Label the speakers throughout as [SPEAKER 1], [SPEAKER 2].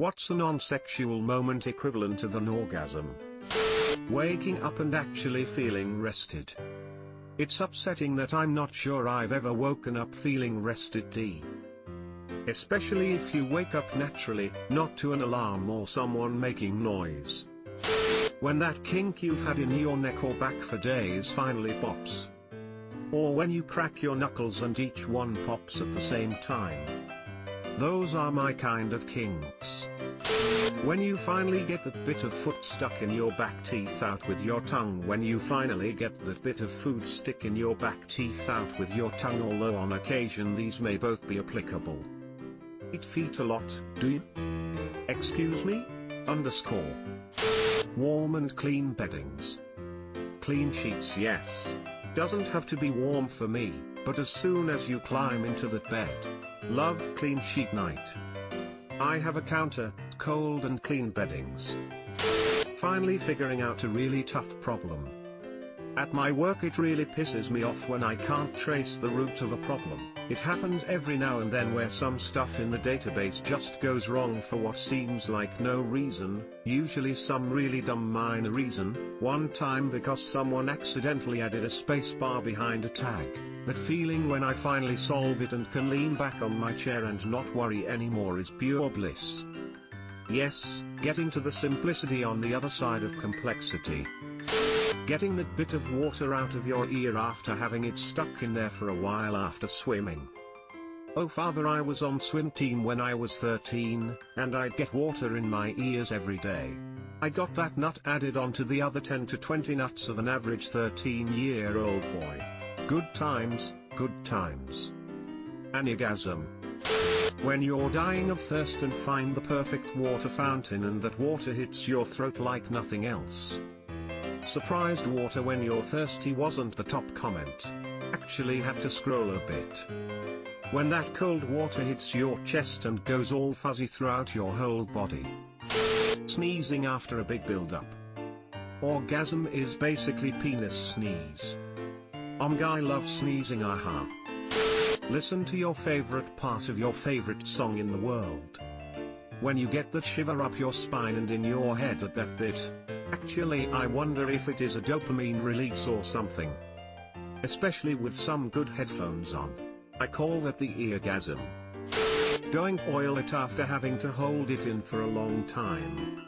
[SPEAKER 1] What's a non-sexual moment equivalent of an orgasm? Waking up and actually feeling rested. It's upsetting that I'm not sure I've ever woken up feeling rested. Especially if you wake up naturally, not to an alarm or someone making noise. When that kink you've had in your neck or back for days finally pops. Or when you crack your knuckles and each one pops at the same time. Those are my kind of kinks. When you finally get that bit of foot stuck in your back teeth out with your tongue. When you finally get that bit of food stick in your back teeth out with your tongue. Although on occasion these may both be applicable. Eat feet a lot, do you? Excuse me? _ Warm and clean beddings. Clean sheets, yes. Doesn't have to be warm for me, but as soon as you climb into that bed. Love clean sheet night. I have a counter, cold and clean beddings. Finally figuring out a really tough problem. At my work it really pisses me off when I can't trace the root of a problem. It happens every now and then where some stuff in the database just goes wrong for what seems like no reason, usually some really dumb minor reason. One time because someone accidentally added a spacebar behind a tag. That feeling when I finally solve it and can lean back on my chair and not worry anymore is pure bliss. Yes, getting to the simplicity on the other side of complexity. Getting that bit of water out of your ear after having it stuck in there for a while after swimming. Oh father, I was on swim team when I was 13, and I'd get water in my ears every day. I got that nut added onto the other 10 to 20 nuts of an average 13-year-old boy. Good times, good times. Anorgasm. When you're dying of thirst and find the perfect water fountain and that water hits your throat like nothing else. Surprised water when you're thirsty wasn't the top comment. Actually had to scroll a bit. When that cold water hits your chest and goes all fuzzy throughout your whole body. Sneezing after a big build-up. Orgasm is basically penis sneeze. Guy loves sneezing, aha. Listen to your favorite part of your favorite song in the world. When you get that shiver up your spine and in your head at that bit. Actually, I wonder if it is a dopamine release or something. Especially with some good headphones on. I call that the eargasm. Going oil it after having to hold it in for a long time.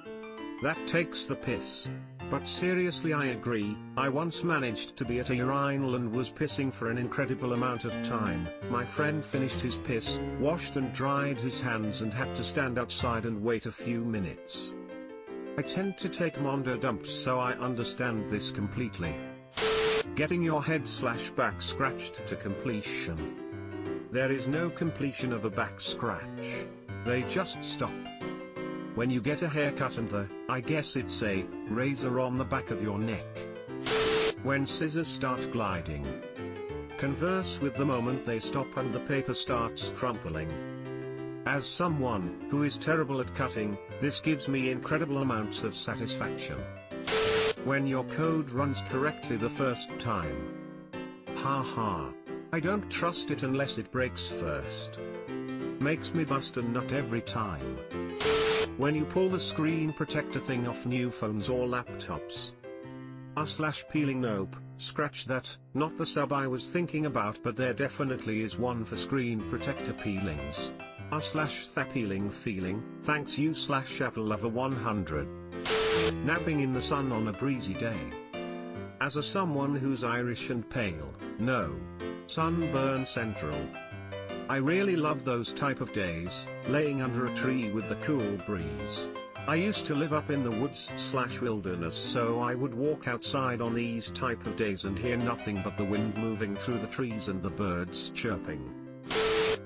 [SPEAKER 1] That takes the piss. But seriously, I agree. I once managed to be at a urinal and was pissing for an incredible amount of time. My friend finished his piss, washed and dried his hands and had to stand outside and wait a few minutes. I tend to take mondo dumps, so I understand this completely. Getting your head/back scratched to completion. There is no completion of a back scratch. They just stop. When you get a haircut and I guess it's a razor on the back of your neck. When scissors start gliding. Converse with the moment they stop and the paper starts crumpling. As someone who is terrible at cutting, this gives me incredible amounts of satisfaction. When your code runs correctly the first time. Haha. I don't trust it unless it breaks first. Makes me bust a nut every time. When you pull the screen protector thing off new phones or laptops. /peeling, nope, scratch that, not the sub I was thinking about, but there definitely is one for screen protector peelings. /peeling feeling, thanks you /apple lover 100. Napping in the sun on a breezy day. As a someone who's Irish and pale, no. Sunburn central. I really love those type of days, laying under a tree with the cool breeze. I used to live up in the woods/wilderness, so I would walk outside on these type of days and hear nothing but the wind moving through the trees and the birds chirping.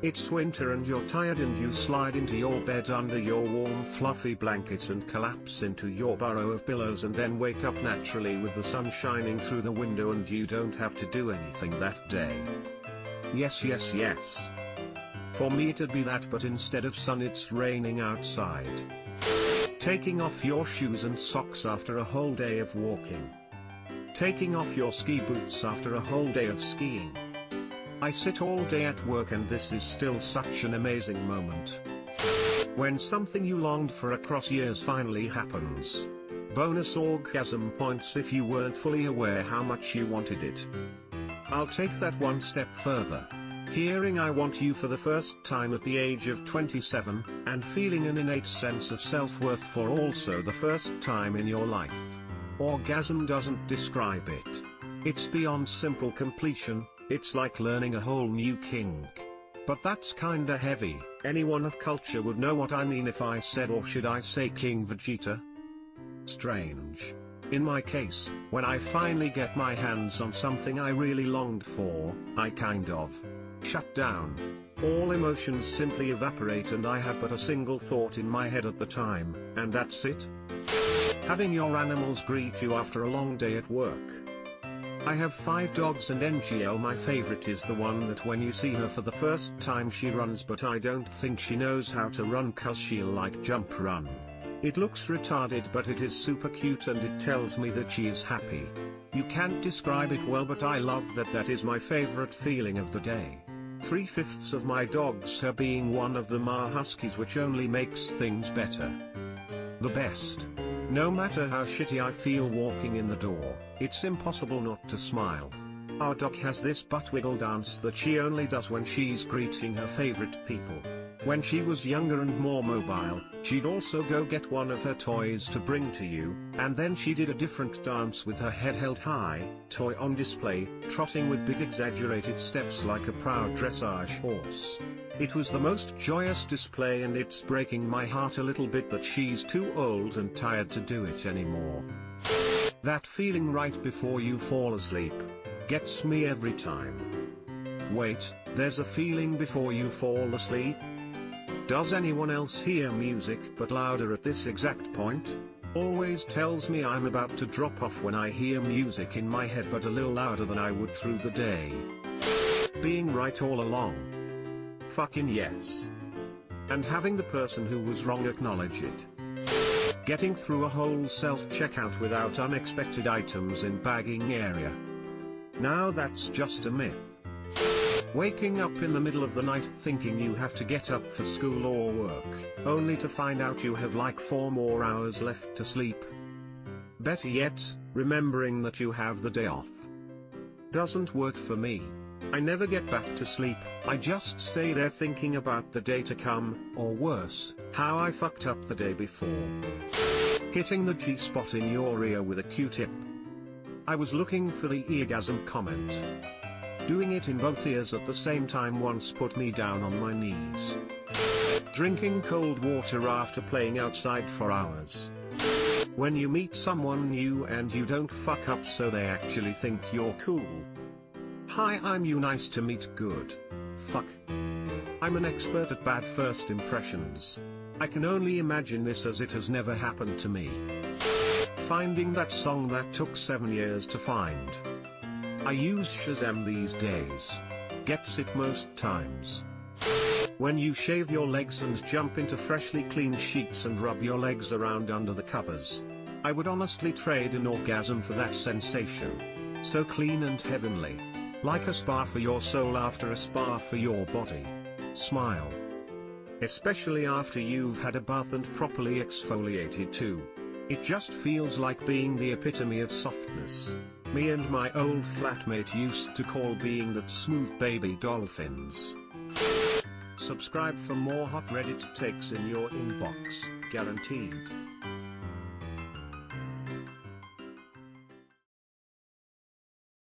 [SPEAKER 1] It's winter and you're tired and you slide into your bed under your warm fluffy blanket and collapse into your burrow of pillows and then wake up naturally with the sun shining through the window and you don't have to do anything that day. Yes, yes, yes. For me it'd be that, but instead of sun it's raining outside. Taking off your shoes and socks after a whole day of walking. Taking off your ski boots after a whole day of skiing. I sit all day at work and this is still such an amazing moment. When something you longed for across years finally happens. Bonus orgasm points if you weren't fully aware how much you wanted it. I'll take that one step further. Hearing "I want you" for the first time at the age of 27, and feeling an innate sense of self-worth for also the first time in your life. Orgasm doesn't describe it. It's beyond simple completion, it's like learning a whole new kink. But that's kinda heavy. Anyone of culture would know what I mean if I said, or should I say King Vegeta? Strange. In my case, when I finally get my hands on something I really longed for, I kind of shut down. All emotions simply evaporate and I have but a single thought in my head at the time, and that's it. Having your animals greet you after a long day at work. I have 5 dogs and NGO my favorite is the one that when you see her for the first time she runs, but I don't think she knows how to run cause she'll like jump run. It looks retarded but it is super cute and it tells me that she is happy. You can't describe it well, but I love that. That is my favorite feeling of the day. 3/5 of my dogs, her being one of them, are huskies, which only makes things better. The best. No matter how shitty I feel walking in the door, it's impossible not to smile. Our dog has this butt wiggle dance that she only does when she's greeting her favorite people. When she was younger and more mobile, she'd also go get one of her toys to bring to you, and then she did a different dance with her head held high, toy on display, trotting with big exaggerated steps like a proud dressage horse. It was the most joyous display, and it's breaking my heart a little bit that she's too old and tired to do it anymore. That feeling right before you fall asleep gets me every time. Wait, there's a feeling before you fall asleep? Does anyone else hear music but louder at this exact point? Always tells me I'm about to drop off when I hear music in my head, but a little louder than I would through the day. Being right all along. Fucking yes. And having the person who was wrong acknowledge it. Getting through a whole self-checkout without unexpected items in bagging area. Now that's just a myth. Waking up in the middle of the night thinking you have to get up for school or work, only to find out you have like 4 more hours left to sleep. Better yet, remembering that you have the day off. Doesn't work for me. I never get back to sleep, I just stay there thinking about the day to come, or worse, how I fucked up the day before. Hitting the G-spot in your ear with a Q-tip. I was looking for the orgasm comment. Doing it in both ears at the same time once put me down on my knees. Drinking cold water after playing outside for hours. When you meet someone new and you don't fuck up so they actually think you're cool. Hi, I'm you, nice to meet, good. Fuck. I'm an expert at bad first impressions. I can only imagine this as it has never happened to me. Finding that song that took 7 years to find. I use Shazam these days. Gets it most times. When you shave your legs and jump into freshly cleaned sheets and rub your legs around under the covers. I would honestly trade an orgasm for that sensation. So clean and heavenly. Like a spa for your soul after a spa for your body. Smile. Especially after you've had a bath and properly exfoliated too. It just feels like being the epitome of softness. Me and my old flatmate used to call being that smooth baby dolphins. Subscribe for more hot Reddit takes in your inbox, guaranteed.